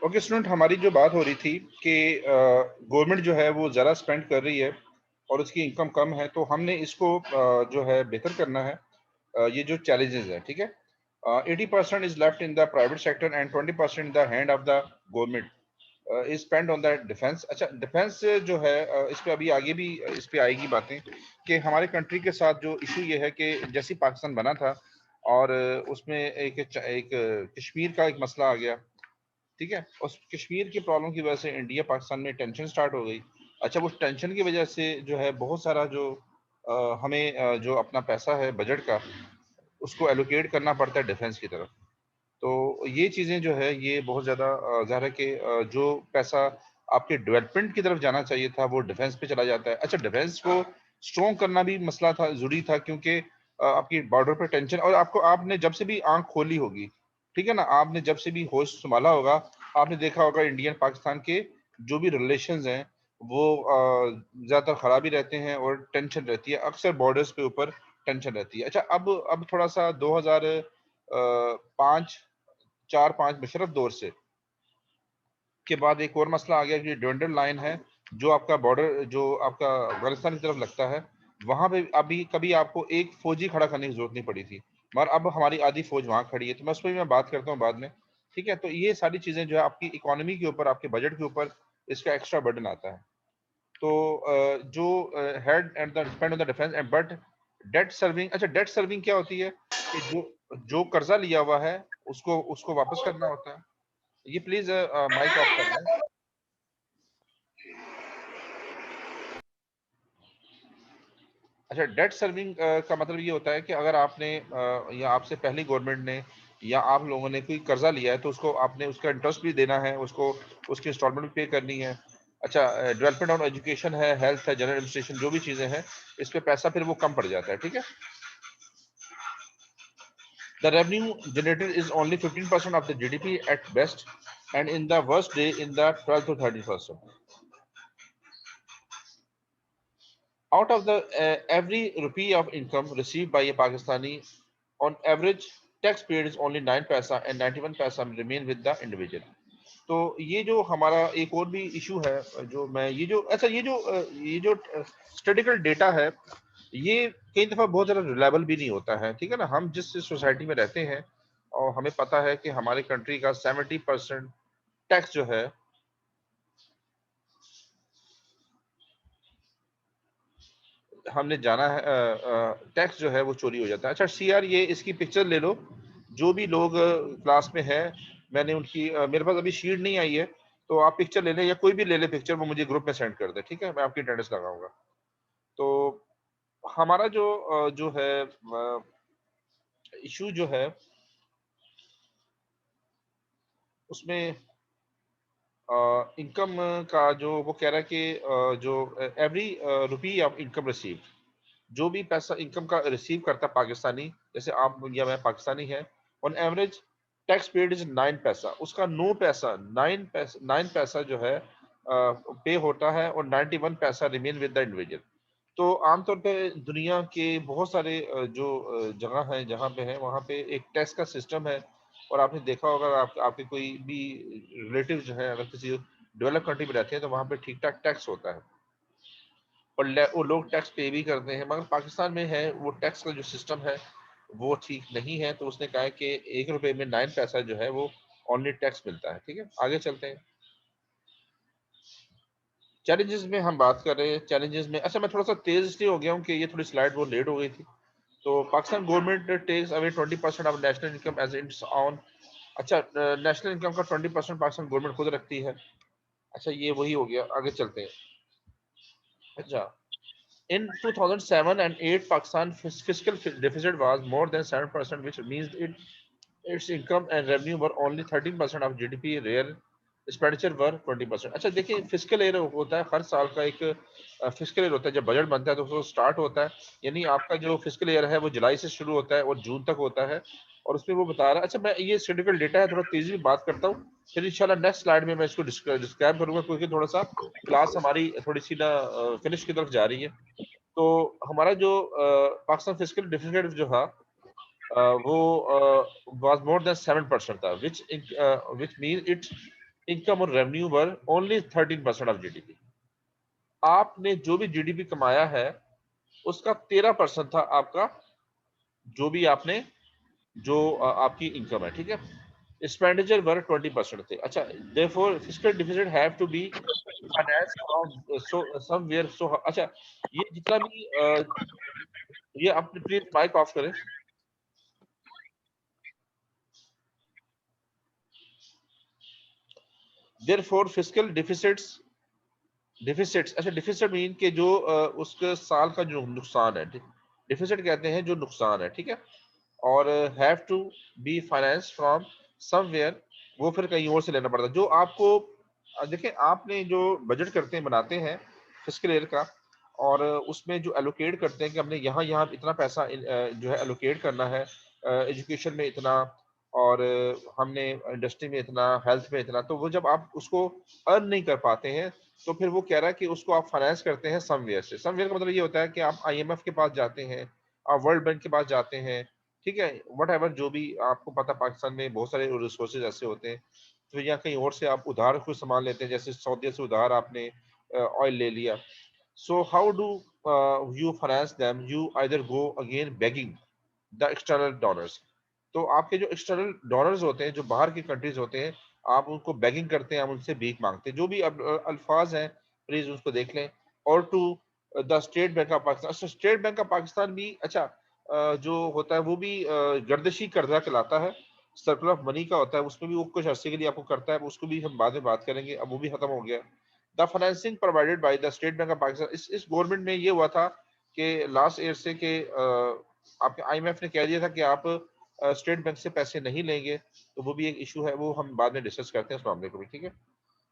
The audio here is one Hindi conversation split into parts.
ओके स्टूडेंट, हमारी जो बात हो रही थी कि गवर्नमेंट जो है वो ज़्यादा स्पेंड कर रही है और उसकी इनकम कम है, तो हमने इसको जो है बेहतर करना है। ये जो चैलेंजेस है, ठीक है, 80% is left in the private sector and 20% in the hand of the government is spend on the defence. अच्छा, डिफेंस जो है इस पे अभी आगे भी इस पे आएगी बातें कि हमारे कंट्री के साथ जो इशू ये है कि जैसे ही पाकिस्तान बना था और उसमें एक कश्मीर का एक मसला आ गया, ठीक है, उस कश्मीर की प्रॉब्लम की वजह से इंडिया पाकिस्तान में टेंशन स्टार्ट हो गई। अच्छा, वो टेंशन की वजह से जो है बहुत सारा जो हमें जो अपना पैसा है बजट का उसको एलोकेट करना पड़ता है डिफेंस की तरफ। तो ये चीज़ें जो है ये बहुत ज़्यादा ज़ाहिर है कि जो पैसा आपके डेवलपमेंट की तरफ जाना चाहिए था वो डिफेंस पे चला जाता है। अच्छा, डिफेंस को स्ट्रॉन्ग करना भी मसला था, ज़रूरी था, क्योंकि आपकी बॉर्डर पे टेंशन, और आपने जब से भी आंख खोली होगी, ठीक है ना, आपने जब से भी होश संभाला होगा, आपने देखा होगा इंडियन पाकिस्तान के जो भी रिलेशंस हैं वो ज़्यादातर खराब ही रहते हैं और टेंशन रहती है, अक्सर बॉर्डर्स के ऊपर टेंशन रहती है। अच्छा, अब थोड़ा सा 2005 4-5 मुशर्रफ दौर से के बाद एक और मसला आ गया कि डंडल लाइन है, जो आपका बॉर्डर जो आपका अफगानिस्तान की तरफ लगता है, वहां पे अभी कभी आपको एक फौजी खड़ा करने की जरूरत नहीं पड़ी थी, मगर अब हमारी आधी फौज वहां खड़ी है। तो मैं उस पर भी मैं बात करता हूँ बाद में, ठीक है। तो ये सारी चीजें जो है आपकी इकोनॉमी के ऊपर, आपके बजट के ऊपर इसका एक्स्ट्रा बर्डन आता है। तो जो head and the spend on the defence and but debt servicing. अच्छा, डेट सर्विंग क्या होती है कि जो कर्जा लिया हुआ है उसको उसको वापस करना होता है। ये प्लीज माइक ऑफ कर लें। अच्छा, डेट सर्विंग का मतलब ये होता है कि अगर आपने या आपसे पहली गवर्नमेंट ने या आप लोगों ने कोई कर्जा लिया है तो उसको आपने उसका इंटरेस्ट भी देना है, उसको उसकी इंस्टॉलमेंट भी पे करनी है। अच्छा, डेवलपमेंट ऑन एजुकेशन है, हेल्थ है, जनरल एडमिनिस्ट्रेशन, जो भी चीजें हैं इस पे पैसा फिर वो कम पड़ जाता है, ठीक है। The revenue generated is only 15% of the GDP at best and in the worst day in the 12 to 30%. Out of the every rupee of income received by a Pakistani, on average, tax paid is only 9 paisa and 91 paisa remain with the individual. तो ये जो हमारा एक और भी इशू है जो मैं ये जो अच्छा ये जो स्टैटिकल डेटा है, ये कई दफा बहुत ज़्यादा रिलायबल भी नहीं होता है, ठीक है ना। हम जिस सोसाइटी में रहते हैं और हमें पता है कि हमारी कंट्री का 70% टैक्स जो है हमने जाना है, टैक्स जो है वो चोरी हो जाता है। अच्छा सीआर, ये इसकी पिक्चर ले लो, जो भी लोग क्लास में है, मैंने उनकी मेरे पास अभी शीट नहीं आई है, तो आप पिक्चर ले लें या कोई भी ले ले पिक्चर, वो मुझे ग्रुप में सेंड कर दे, ठीक है, मैं आपकी अटेंडेंस लगाऊंगा। तो हमारा जो है इशू जो है उसमें इनकम का जो वो कह रहा है कि जो every rupee of income receive, जो भी पैसा इनकम का रिसीव करता है पाकिस्तानी, जैसे आप या मैं पाकिस्तानी है, on average tax paid is 9 पैसा, उसका 9 पैसा 9 पैसा जो है पे होता है और 91 पैसा रिमेन विद द इंडिविजुअल। तो आमतौर पे दुनिया के बहुत सारे जो जगह हैं जहाँ पे है वहाँ पे एक टैक्स का सिस्टम है, और आपने देखा होगा आपके कोई भी रिलेटिव जो है अगर किसी डेवलप कंट्री में रहते हैं तो वहाँ पे ठीक ठाक टैक्स होता है और वो लोग टैक्स पे भी करते हैं। मगर पाकिस्तान में है वो टैक्स का जो सिस्टम है वो ठीक नहीं है, तो उसने कहा है कि 1 रुपए में 9 पैसा जो है वो ऑनली टैक्स मिलता है, ठीक है। आगे चलते हैं। चैलेंजेस में हम बात कर रहे हैं, चैलेंजेस में अच्छा मैं थोड़ा सा तेज इसलिए हो गया हूँ कि ये थोड़ी स्लाइड वो लेट हो गई थी। तो Pakistan government takes away 20% of national income as it's on. अच्छा, नेशनल इनकम का 20% पाकिस्तान गवर्नमेंट खुद रखती है। अच्छा, ये वही हो गया, आगे चलते हैं। अच्छा, in 2007 and 8 Pakistan fiscal deficit was more than 7%, which means its income and revenue were only 13% of GDP, real expenditure were 20%। अच्छा देखिए, फिजिकल ईयर होता है हर साल का, एक फिजिकल ईयर होता है, जब बजट बनता है तो उसको स्टार्ट होता है, यानी आपका जो फिजिकल ईयर है वो जुलाई से शुरू होता है और जून तक होता है, और उसमें वो बता रहा है। अच्छा, मैं ये स्टेटिकल डेटा है थोड़ा तेजी में बात करता हूँ, फिर इंशाल्लाह नेक्स्ट स्लाइड में मैं इसको डिस्क्राइब करूंगा, क्योंकि थोड़ा सा क्लास हमारी थोड़ी सी ना फिनिश की तरफ जा रही है। तो हमारा जो पाकिस्तान फिजिकल डेफिसिट जो था वो वाज मोर देन 7% था, विच मीन इट इनकम और revenue were only 13% of GDP. आपने जो भी जीडीपी कमाया है उसका 13% था आपका, जो भी आपने जो आपकी इनकम है, ठीक है। एक्सपेंडिचर वर 20% थे। अच्छा, therefore fiscal deficit have to be finance from so somewhere. So अच्छा, ये जितना भी ये अपने प्लीज माइक ऑफ करें। देयरफॉर फिस्कल डिफिसिट्स, अच्छा डिफिसिट मीन के जो उसके साल का जो नुकसान है, डिफिसिट कहते हैं जो नुकसान है, ठीक है। और have to be finance from somewhere, वो फिर कहीं और से लेना पड़ता है। जो आपको देखें, आपने जो बजट करते हैं, बनाते हैं फिस्कल ईयर का, और उसमें जो एलोकेट करते हैं कि हमने यहाँ यहाँ इतना पैसा जो है एलोकेट करना है, एजुकेशन में इतना, और हमने इंडस्ट्री में इतना, हेल्थ में इतना, तो वो जब आप उसको अर्न नहीं कर पाते हैं, तो फिर वो कह रहा है कि उसको आप फाइनेंस करते हैं समवेयर से। समवेयर का मतलब ये होता है कि आप आईएमएफ के पास जाते हैं, आप वर्ल्ड बैंक के पास जाते हैं, ठीक है। वट एवर जो भी आपको पता, पाकिस्तान में बहुत सारे रिसोर्सेज ऐसे होते हैं, तो या कहीं और से आप उधार कुछ सामान लेते हैं, जैसे सऊदी से उधार आपने ऑयल ले लिया। So how do you finance them? You either go again begging the external donors. तो आपके जो एक्सटर्नल डोनर्स होते हैं, जो बाहर की कंट्रीज होते हैं, आप उनको बेगिंग करते हैं, आप उनसे भीख मांगते हैं। जो भी अल्फाज हैं, प्लीज उसको देख लें। और to the State Bank of Pakistan. अच्छा, स्टेट बैंक ऑफ पाकिस्तान भी, अच्छा जो होता है वो भी गर्दिशी कर्जा कहलाता है, सर्कल ऑफ मनी का होता है, उसमें भी वो कुछ अरसे के लिए आपको करता है, उसको भी हम बाद में बात करेंगे, अब वो भी खत्म हो गया। The financing provided by the State Bank of Pakistan, इस गवर्नमेंट में ये हुआ था कि लास्ट ईयर से कि आपके आईएमएफ ने कह दिया था कि आप स्टेट बैंक से पैसे नहीं लेंगे, तो वो भी एक इशू है, वो हम बाद में डिस्कस करते हैं उस मामले को भी, ठीक है।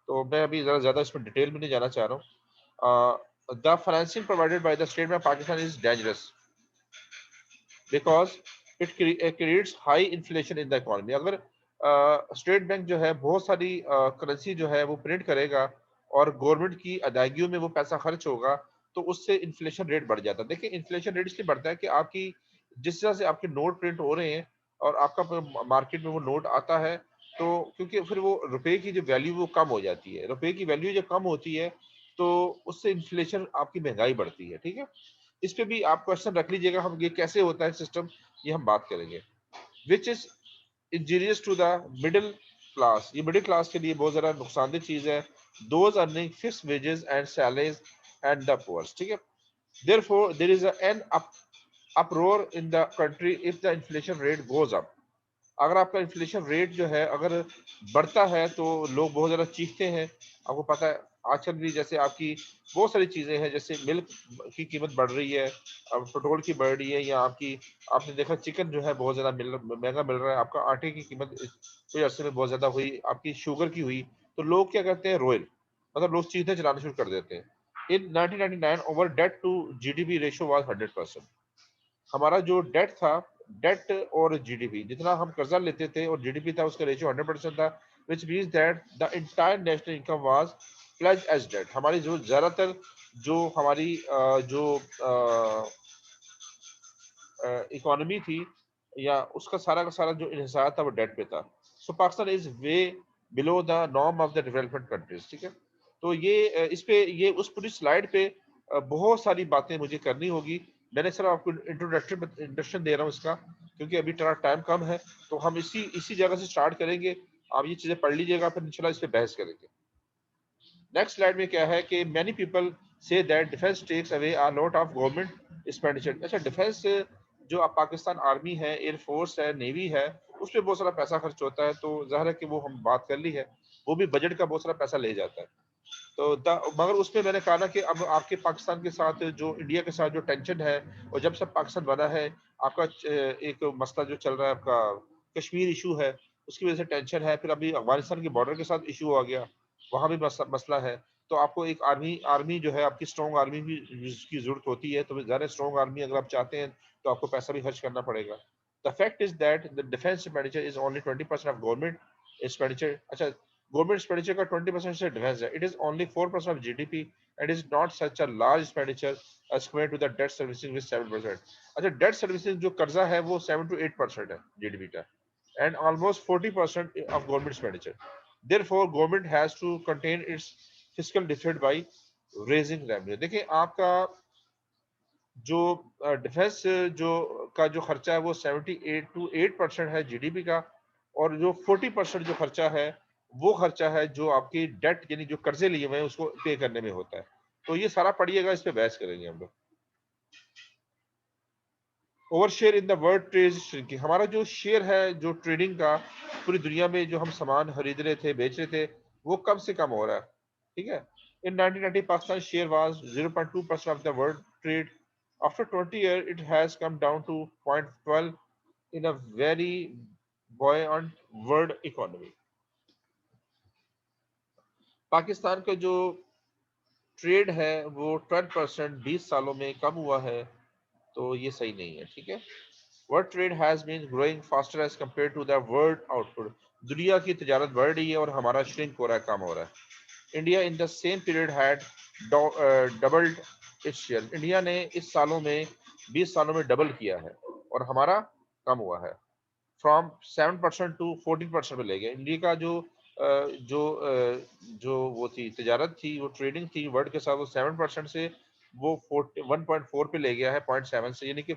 तो मैं अभी जरा ज्यादा इसमें डिटेल में नहीं जाना चाह रहा हूँ। The financing provided by the State bank Pakistan is dangerous because it creates high inflation in the economy. अगर स्टेट बैंक जो है बहुत सारी करेंसी जो है वो प्रिंट करेगा, और गवर्नमेंट की अदायगियों में वो पैसा खर्च होगा, तो उससे इन्फ्लेशन रेट बढ़ जाता है। देखिए, इन्फ्लेशन रेट इसलिए बढ़ता है कि आपकी जिस तरह से आपके नोट प्रिंट हो रहे हैं, और आपका मार्केट में वो नोट आता है, तो क्योंकि फिर वो रुपए की जो वैल्यू वो कम हो जाती है, रुपए की वैल्यू जब कम होती है, तो उससे इन्फ्लेशन, आपकी महंगाई बढ़ती है, ठीक है। इस पे भी आप क्वेश्चन रख लीजिएगा, हम ये कैसे होता है सिस्टम, ये हम बात करेंगे। Which is injurious to the middle class, ये मिडिल क्लास के लिए बहुत ज्यादा नुकसानदेह चीज है। Those earning fix wages and salaries and the poors, ठीक है। Therefore there is an uproar in the country if the inflation rate goes up। अगर आपका इन्फ्लेशन रेट जो है अगर बढ़ता है, तो लोग बहुत ज्यादा चीखते हैं। आपको पता है, आजकल भी जैसे आपकी बहुत सारी चीजें हैं, जैसे मिल्क की कीमत बढ़ रही है, अब पेट्रोल की बढ़ रही है, या आपकी, आपने देखा चिकन जो है बहुत ज्यादा महंगा मिल रहा है, आपका आटे की कीमत कुछ अर्से में बहुत ज्यादा हुई, आपकी शुगर की हुई, तो लोग क्या करते हैं, रोयल, मतलब लोग चीखने चलाना शुरू कर देते हैं। In 1999 over debt to GDP ratio was 100%। हमारा जो डेट था, डेट और जीडीपी, जितना हम कर्जा लेते थे और जीडीपी था, उसका रेशियो 100% था, which means that the entire national income was pledge as debt. हमारी जो ज्यादातर जो हमारी जो इकोनॉमी थी, या उसका सारा का सारा जो इन्हिसार था, वो डेट पे था। So Pakistan is way below the norm of the development countries, ठीक है। तो ये इस पे, ये उस पूरी स्लाइड पे बहुत सारी बातें मुझे करनी होगी। मैंने सिर्फ आपको इंट्रोडक्शन दे रहा हूँ इसका, क्योंकि अभी थोड़ा टाइम कम है, तो हम इसी इसी जगह से स्टार्ट करेंगे। आप ये चीजें पढ़ लीजिएगा, फिर इंशाल्लाह इस पे बहस करेंगे। नेक्स्ट स्लाइड में क्या है कि many people say that defence takes away a lot of government expenditure. अच्छा, डिफेंस जो अब पाकिस्तान आर्मी है, एयरफोर्स है, नेवी है, उस पर बहुत सारा पैसा खर्च होता है, तो जाहिर है कि वो हम बात कर ली है, वो भी बजट का बहुत सारा पैसा ले जाता है। तो मगर उसमें मैंने कहा ना कि अब आपके पाकिस्तान के साथ, जो इंडिया के साथ जो टेंशन है, और जब से पाकिस्तान बना है, आपका एक मसला जो चल रहा है, आपका कश्मीर इशू है, उसकी वजह से टेंशन है। फिर अभी अफगानिस्तान के बॉर्डर के साथ इशू आ गया, वहां भी मसला है। तो आपको एक आर्मी आर्मी जो है, आपकी स्ट्रॉन्ग आर्मी भी की जरूरत होती है। तो ज़्यादा स्ट्रॉन्ग आर्मी अगर आप चाहते हैं, तो आपको पैसा भी खर्च करना पड़ेगा। The fact is that the defence expenditure is only 20% of government expenditure. अच्छा, गवर्नमेंट एक्सपेंडिचर का 20% से डिफेंस है। It is only 4% of GDP and is not such a large expenditure as compare to the debt servicing with 7%। अच्छा, डेट सर्विसिंग जो कर्जा है, वो 7 to 8% है जीडीपी का, and almost 40% of government expenditure. Therefore government has to contain its fiscal deficit by raising revenue. देखिए आपका जो डिफेंस जो जो खर्चा है वो 78 है जीडीपी का, और जो 40% जो खर्चा है वो खर्चा है जो आपकी डेट यानी जो कर्जे लिए हुए हैं उसको पे करने में होता है। तो ये सारा पढ़िएगा, इस पे बहस करेंगे हम लोग। Over share in the world trade shrinking, हमारा जो शेयर है जो ट्रेडिंग का पूरी दुनिया में जो हम सामान खरीद रहे थे बेच रहे थे वो कम से कम हो रहा है, ठीक है। In 1990 Pakistan share was 0.2% of the world trade. After 20 year it has come down to 0.12 in a very buoyant world economy. Pakistan का जो ट्रेड है वो 12% 20 सालों में कम हुआ है, तो ये सही नहीं है, ठीक है। World trade has been growing faster as compared to the world output. दुनिया की तजारत बढ़ रही है और हमारा श्रिंक हो रहा है, कम हो रहा है। India in the same period had doubled its share, India ने इस सालों में 20 सालों में डबल किया है और हमारा कम हुआ है। फ्रॉम 7% टू 14% पे ले गया। इंडिया का जो वो थी तजारत थी, वो ट्रेडिंग थी वर्ल्ड के साथ, वो 7% से वो 1.4 पे ले गया है 0.7 से, यानी कि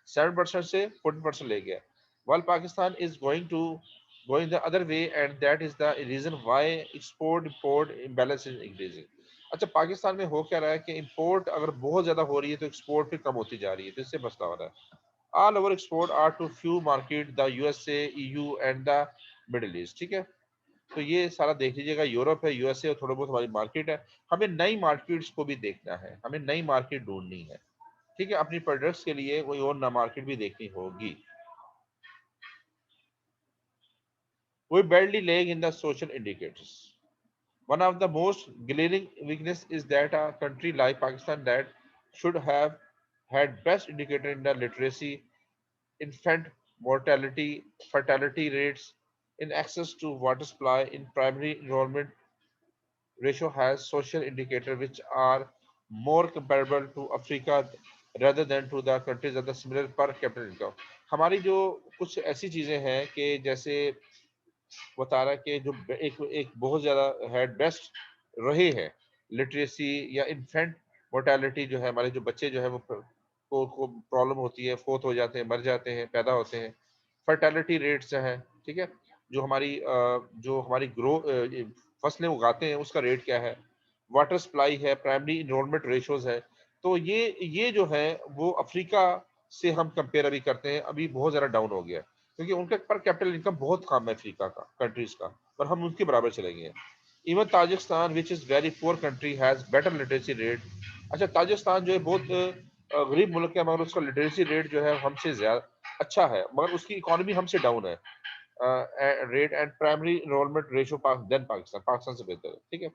7% से 14% ले गया। while Pakistan is going the other way, and that is the reason why export import imbalance is increasing. अच्छा, पाकिस्तान में हो क्या रहा है कि इंपोर्ट अगर बहुत ज्यादा हो रही है तो एक्सपोर्ट फिर कम होती जा रही है, तो इससे मसला हो रहा है। All our export are to few market, the USA, EU and the middle east, ठीक है। तो ये सारा देख लीजिएगा, यूरोप है, यूएसए और थोड़ा बहुत हमारी मार्केट है। हमें नई मार्केट्स को भी देखना है, हमें नई मार्केट ढूंढनी है, ठीक है। अपनी प्रोडक्ट्स के लिए कोई और नई मार्केट भी देखनी होगी। We barely lag in the social indicators. One of the most glaring weakness is that a country like Pakistan that should have had best indicator in the literacy, infant mortality, fertility rates, in access to water supply, in primary enrollment ratio has social indicators which are more comparable to Africa rather than to the countries of the similar per capita income. हमारी जो कुछ ऐसी चीजें हैं कि जैसे बता रहा है कि जो एक एक बहुत ज्यादा है बेस्ट रहे हैं लिटरेसी या इन्फेंट मोर्टेलिटी, जो है हमारे जो बच्चे जो है वो को प्रॉब्लम होती है, फोत हो जाते हैं, मर जाते हैं, पैदा होते हैं। फर्टेलिटी रेट्स जो है, ठीक है, जो हमारी ग्रो फसलें उगाते हैं उसका रेट क्या है, वाटर सप्लाई है, प्राइमरी इनरोलमेंट रेशोज है। तो ये जो है वो अफ्रीका से हम कंपेयर अभी करते हैं, अभी बहुत ज्यादा डाउन हो गया, क्योंकि उनका पर कैपिटल इनकम बहुत कम है अफ्रीका का कंट्रीज का, पर हम उनके बराबर चले गए हैं। Even Tajikistan which is very poor country has better literacy rate. अच्छा, ताजिकिस्तान जो है बहुत गरीब मुल्क है, मगर उसका लिटरेसी रेट जो है हमसे ज्यादा अच्छा है, मगर उसकी इकोनॉमी हमसे डाउन है rate, and primary enrolment ratio then Pakistan से बेहतर है, ठीक है।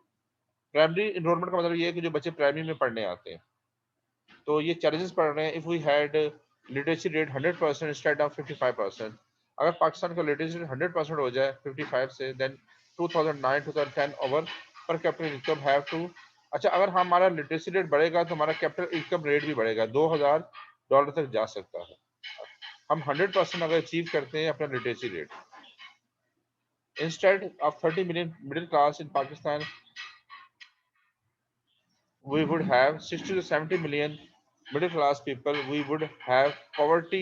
प्राइमरी इनरोलमेंट का मतलब ये है कि जो बच्चे प्राइमरी में पढ़ने आते हैं, तो ये चैलेंजेस पड़ रहे हैं। If we had literacy rate 100% instead of 55%, अगर पाकिस्तान का लिटरेसी रेट 100% हो जाए 55 से, देन 2009 2010 ओवर पर कैपिटल इनकम हैव टू, अच्छा अगर हमारा लिटरेसी रेट बढ़ेगा तो हमारा कैपिटल इनकम रेट भी बढ़ेगा, $2000 तक जा सकता है। हम 100% अगर अचीव करते हैं अपना literacy rate, instead of 30 million middle class in Pakistan, we would have 60 to 70 million middle class people, we would have poverty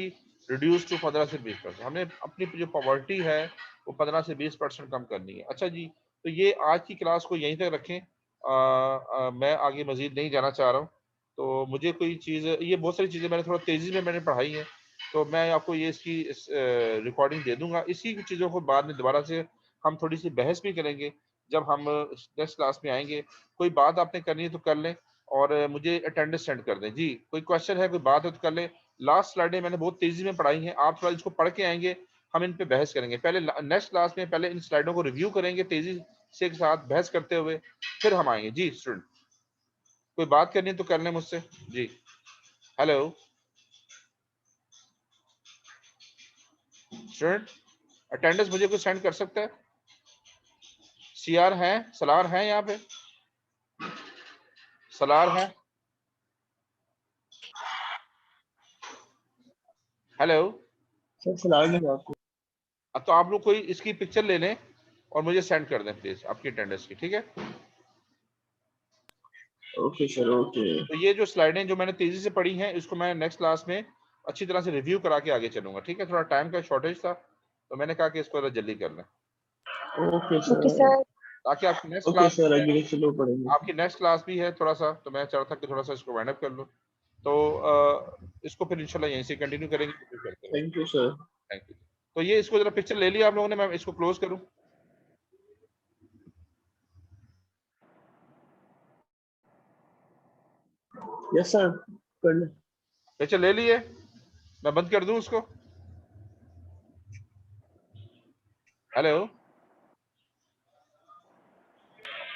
reduced to 15 से 20%। हमें अपनी जो पॉवर्टी है वो 15 से 20% कम करनी है। अच्छा जी, तो ये आज की क्लास को यहीं तक रखें। मैं आगे मजीद नहीं जाना चाह रहा हूँ, तो मुझे कोई चीज़, ये बहुत सारी चीज़ें मैंने थोड़ा तेज़ी में मैंने पढ़ाई है, तो मैं आपको ये इसकी रिकॉर्डिंग दे दूंगा। इसी चीज़ों को बाद में दोबारा से हम थोड़ी सी बहस भी करेंगे जब हम नेक्स्ट क्लास में आएंगे। कोई बात आपने करनी है तो कर लें, और मुझे अटेंडेंस सेंड कर दें। जी, कोई क्वेश्चन है, कोई बात है तो कर लें। लास्ट स्लाइडें मैंने बहुत तेजी में पढ़ाई हैं, आप थोड़ा इसको पढ़ के आएंगे, हम इन पे बहस करेंगे। पहले नेक्स्ट क्लास में पहले इन स्लाइडों को रिव्यू करेंगे तेजी से के साथ बहस करते हुए, फिर हम आएंगे। जी स्टूडेंट, कोई बात करनी है तो कर लें मुझसे। जी हेलो स्टूडेंट, अटेंडेंस मुझे कोई सेंड कर सकता है? सीआर है, सलार है यहाँ पे, सलार है? हेलो, सर फिलहाल नहीं आपको। अब तो आप लोग कोई इसकी पिक्चर ले लें और मुझे सेंड कर दें प्लीज आपकी अटेंडेंस की, ठीक है। Okay sir, okay. तो ये जो स्लाइडें जो मैंने तेजी से पढ़ी हैं इसको मैं नेक्स्ट क्लास में अच्छी तरह से रिव्यू करा के आगे चलूंगा, ठीक है। थोड़ा टाइम का शॉर्टेज था तो मैंने कहा कि इसको जरा जल्दी कर लें ओके ओके सर, सर। ताकि आपकी नेक्स्ट ओके क्लास सर, अगले स्लो पढ़ेंगे। आपकी नेक्स्ट क्लास भी है थोड़ा सा, तो मैं चाह रहा था कि थोड़ा सा इसको वाइंड अप कर लूँ। तो इसको फिर इंशाल्लाह यहीं से कंटिन्यू करेंगे, रिव्यू करते रहेंगे। Thank you sir. Thank you. तो ये इसको जरा पिक्चर ले लिया आप लोगों ने, मैं इसको क्लोज करूँ? यस सर, कर ले। पिक्चर ले लिए, मैं बंद कर दूं उसको? हेलो,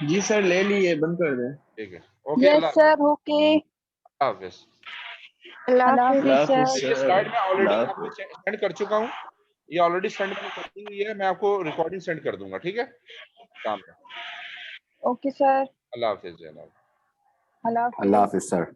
जी सर, ले लिए, बंद कर दें। ठीक है, ओके। यस अल्लाह सर, ओके। हाफिज। अल्लाह हाफिज अल्लाह सर। हाफिज ये सर। स्लाइड मैं ऑलरेडी अल्लाह आपको हाफिज। सेंड कर चुका हूँ, ये ऑलरेडी सेंड मैंने कर दी हुई है, मैं आपको रिकॉर्डिंग सेंड कर दूंगा, ठीक है। काम है। Okay sir. अल्लाह हाफिज। अल्लाह अल्लाह हाफिज। हाफिज सर।